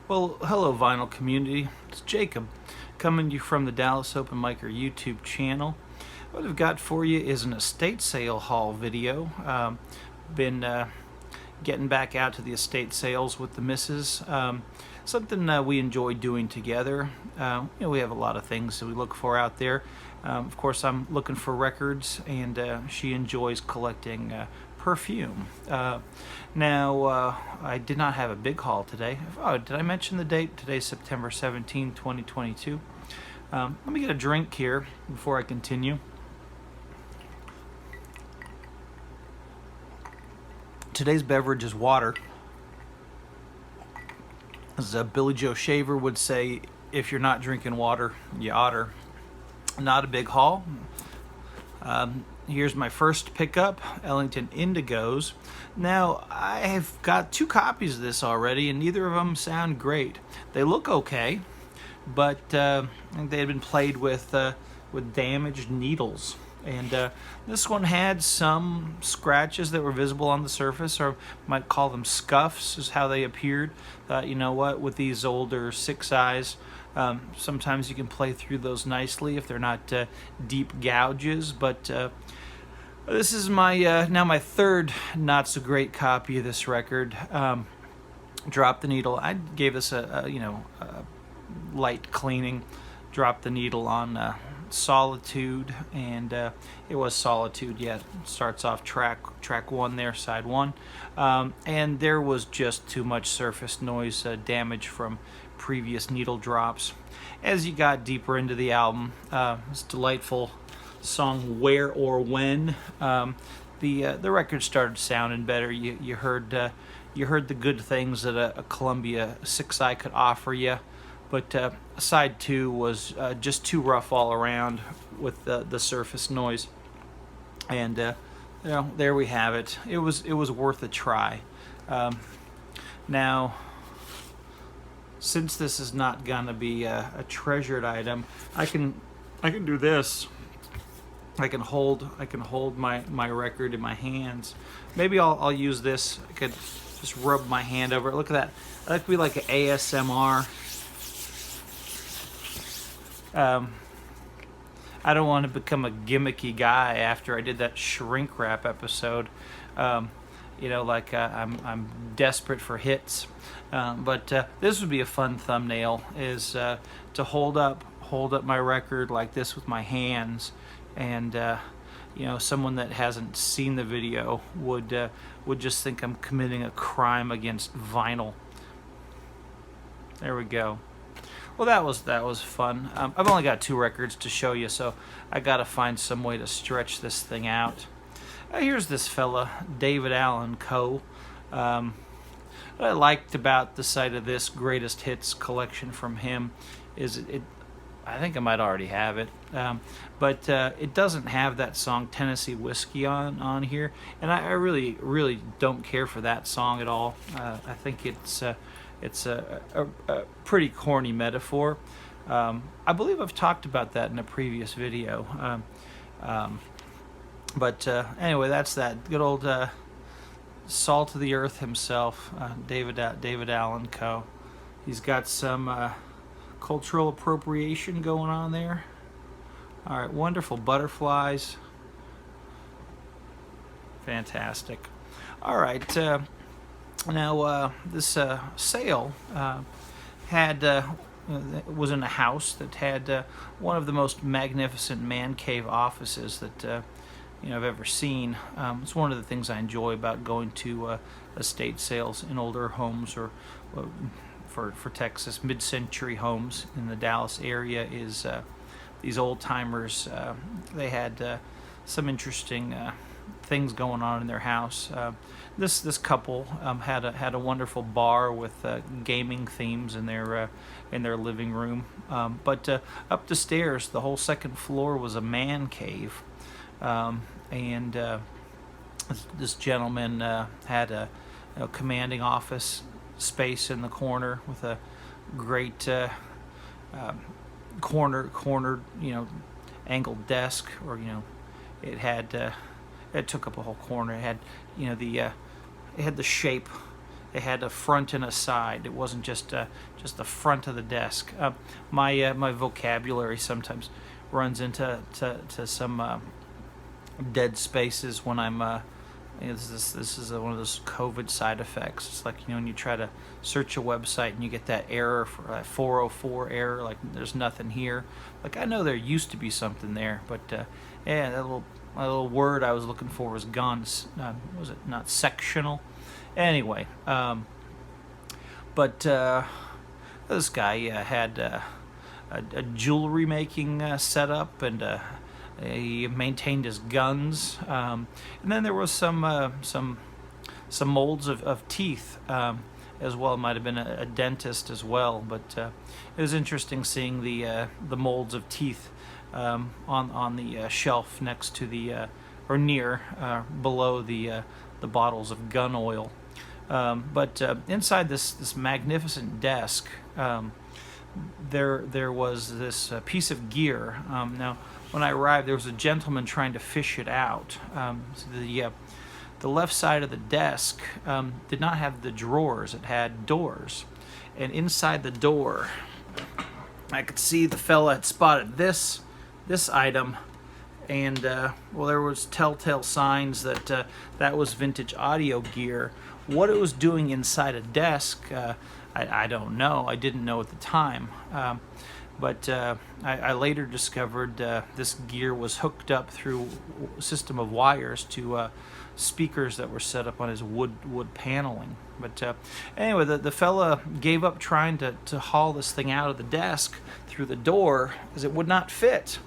Well, hello, vinyl community. It's Jacob coming to you from the Dallas Open Micer YouTube channel. What I've got for you is an estate sale haul video. Been getting back out to the estate sales with the missus. Something we enjoy doing together. We have a lot of things that we look for out there. Of course, I'm looking for records, and she enjoys collecting perfume. Now, I did not have a big haul today. Oh, did I mention the date? Today's September 17, 2022. Let me get a drink here before I continue. Today's beverage is water. As Billy Joe Shaver would say, if you're not drinking water, you oughter. Not a big haul. Here's my first pickup, Ellington Indigos. Now, I have got 2 copies of this already, and neither of them sound great. They look okay, but they had been played with damaged needles. And this one had some scratches that were visible on the surface, or might call them scuffs, is how they appeared. You know what, with these older 6-eyes, sometimes you can play through those nicely if they're not deep gouges. But this is my now my third not so great copy of this record. Drop the Needle. I gave this a light cleaning. Dropped the Needle on Solitude, and it was Solitude. Yeah, starts off track 1 there, side 1, and there was just too much surface noise damage from previous needle drops. As you got deeper into the album, this delightful song "Where or When," the record started sounding better. You heard the good things that a Columbia 6-eye could offer you. But side 2 was just too rough all around with the surface noise, and there we have it. It was worth a try. Now, since this is not gonna be a treasured item, I can do this. I can hold my record in my hands. Maybe I'll use this. I could just rub my hand over it. Look at that. That could be like an ASMR. I don't want to become a gimmicky guy after I did that shrink wrap episode. I'm desperate for hits. But this would be a fun thumbnail, is to hold up my record like this with my hands, and someone that hasn't seen the video would just think I'm committing a crime against vinyl. There we go. Well, that was fun. I've only got 2 records to show you, so I got to find some way to stretch this thing out. Here's this fella, David Allan Coe. What I liked about the sight of this greatest hits collection from him is I think I might already have it, but it doesn't have that song Tennessee Whiskey on here, and I really, really don't care for that song at all. I think it's a pretty corny metaphor. I believe I've talked about that in a previous video. But anyway, that's that. Good old salt of the earth himself, David Allan Coe. He's got some cultural appropriation going on there. All right, wonderful butterflies. Fantastic. All right. Now, this sale was in a house that had one of the most magnificent man cave offices that I've ever seen. It's one of the things I enjoy about going to estate sales in older homes, or for Texas, mid-century homes in the Dallas area, is these old timers. They had some interesting things going on in their house. This couple had a wonderful bar with gaming themes in their living room. But up the stairs, the whole second floor was a man cave, and this gentleman had a commanding office space in the corner with a great cornered angled desk, or it had it took up a whole corner. It had it had the shape they had a front and a side. It wasn't just the front of the desk. My vocabulary sometimes runs into some dead spaces when I'm. This is one of those COVID side effects. It's like, when you try to search a website and you get that error, for 404 error, like there's nothing here. Like, I know there used to be something there, but yeah, that little word I was looking for was gone. Was it not sectional? Anyway, but this guy had a jewelry making setup, and he maintained his guns, and then there was some molds of teeth as well. It might have been a dentist as well, but it was interesting seeing the molds of teeth on the shelf next to the or near below the bottles of gun oil. But inside this magnificent desk, there was this piece of gear. Now, when I arrived, there was a gentleman trying to fish it out. So the left side of the desk did not have the drawers; it had doors, and inside the door, I could see the fella had spotted this item, and well, there was telltale signs that that was vintage audio gear. What it was doing inside a desk, I don't know. I didn't know at the time. But I later discovered this gear was hooked up through a system of wires to speakers that were set up on his wood paneling. But anyway, the fella gave up trying to haul this thing out of the desk through the door, as it would not fit.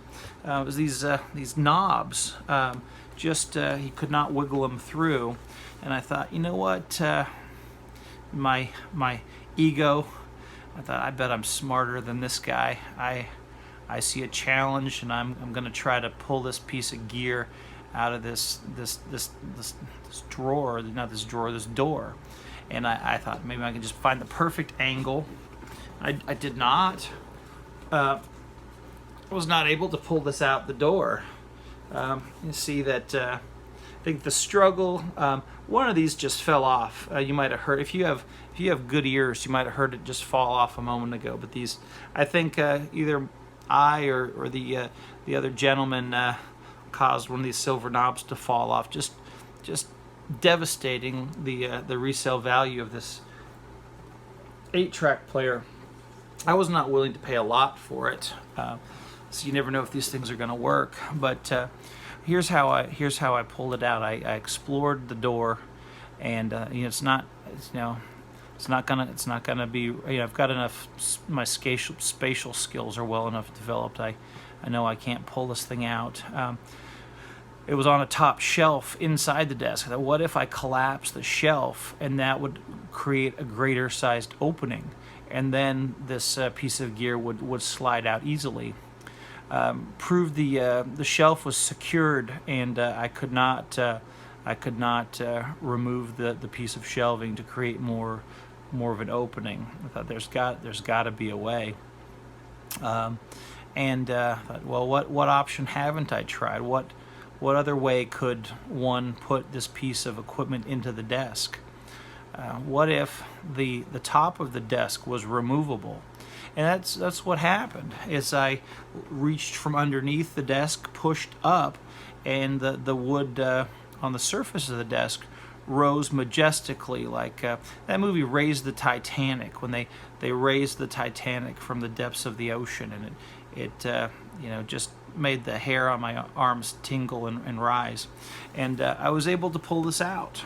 It was these knobs. He could not wiggle them through. And I thought, you know what? My ego. I thought, I bet I'm smarter than this guy. I see a challenge, and I'm going to try to pull this piece of gear out of this drawer, not this drawer, this door. And I thought maybe I could just find the perfect angle. I did not. I was not able to pull this out the door. You see that. I think the struggle. One of these just fell off. You might have heard, if you have good ears, you might have heard it just fall off a moment ago. But these, I think, either I or the other gentleman caused one of these silver knobs to fall off. Just devastating the resale value of this 8-track player. I was not willing to pay a lot for it, so you never know if these things are going to work. But here's how I pulled it out. I explored the door, and it's not gonna be. I've got enough. My spatial skills are well enough developed. I know I can't pull this thing out. It was on a top shelf inside the desk. I thought, what if I collapse the shelf, and that would create a greater sized opening, and then this piece of gear would slide out easily. Proved the shelf was secured, and I could not remove the piece of shelving to create more of an opening. I thought there's got to be a way. And thought, well, what option haven't I tried? What other way could one put this piece of equipment into the desk? What if the top of the desk was removable? And that's what happened. As I reached from underneath the desk, pushed up, and the wood on the surface of the desk rose majestically, like that movie Raise the Titanic, when they raised the Titanic from the depths of the ocean, and it just made the hair on my arms tingle and rise. And I was able to pull this out.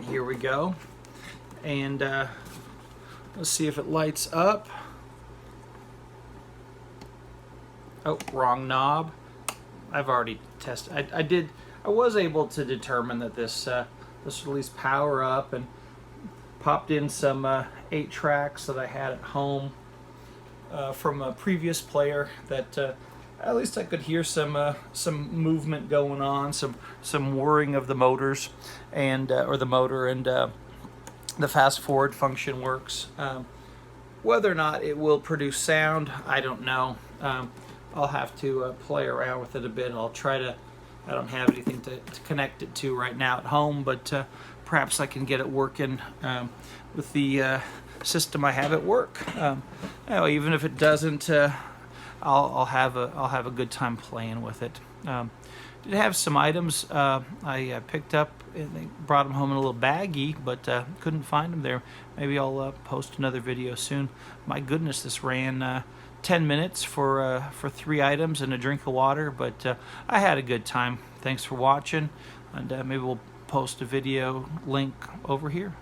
Here we go. And let's see if it lights up. Oh, wrong knob. I've already tested. I was able to determine that this would at least power up, and popped in some 8 tracks that I had at home from a previous player that at least I could hear some movement going on, some whirring of the motors and or the motor, and the fast forward function works. Whether or not it will produce sound, I don't know. I'll have to play around with it a bit. I'll try to. I don't have anything to connect it to right now at home, but perhaps I can get it working with the system I have at work. Even if it doesn't, I'll have a good time playing with it. Did have some items I picked up, and they brought them home in a little baggie, but couldn't find them there. Maybe I'll post another video soon. My goodness, this ran 10 minutes for 3 items and a drink of water, but I had a good time. Thanks for watching, and maybe we'll post a video link over here.